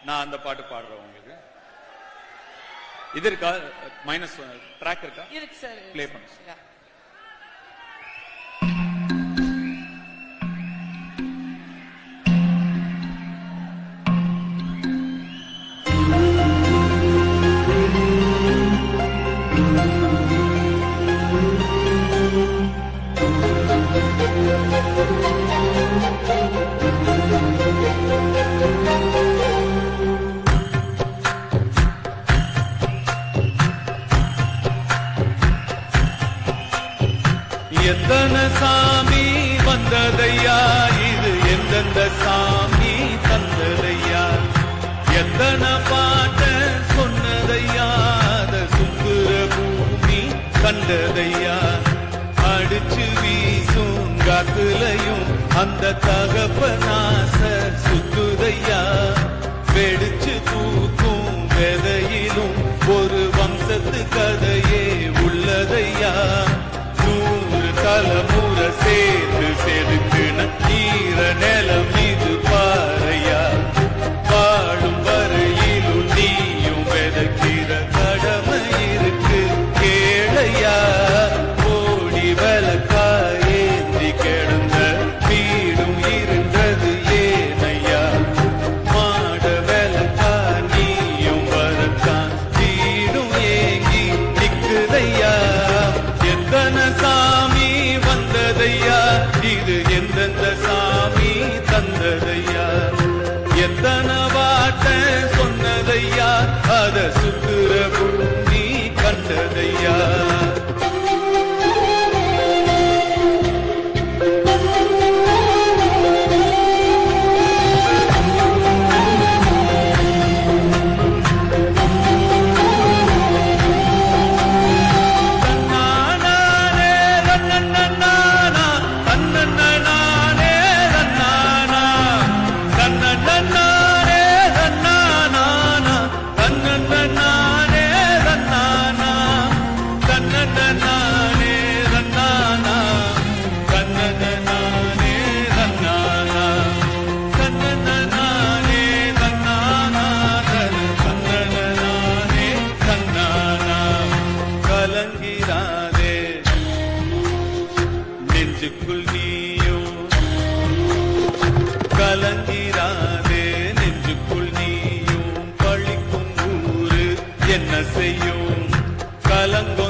நான் அந்த பாட்டு பாடுறேன் உங்களுக்கு. இது இருக்கா? மைனஸ் ட்ராக் இருக்கா? இருக்கு சார். ப்ளே பண்ணுங்க. எத்தனை சாமி வந்ததையா, இது எந்தெந்த சாமி தந்ததையா, எத்தனை பாட்ட சொன்னதையா, அத சுத்துற பூமி கண்டதையா, அடிச்சு வீசும் காத்துலையும் அந்த தகப்பனாச சுத்துதையா, வெடிச்சு பூக்கும் வெதையிலும் ஒரு வம்சத்து கதையே உள்ளதையா, தலைமுறை சேர்ந்து செதுக்குன ஈர நிலம் இது பாறையா, வாழும் வரையிலும் நீயும் விதைக்கிற கடமை இருக்கு கேளையா, ஓடி விளக்காயேந்தி கிடந்த வீடும் இருந்தது ஏனையா, மாட விளக்கா நீயும் வரத்தான் வீடும் ஏங்கி நிக்குதையா, எத்தனை சாமி வந்ததையா, இது எந்தெந்த சாமி தந்ததையா, எத்தனை வாட்ட சொன்னதையா, அத சுத்துற பூமி கண்டதையா. கலங்கிறாதே நெஞ்சுக்குள் நீயும், கலங்கிறாதே நெஞ்சுக்குள் நீயும், பழிக்கும் ஊரு என்ன செய்யும், கலங்கோ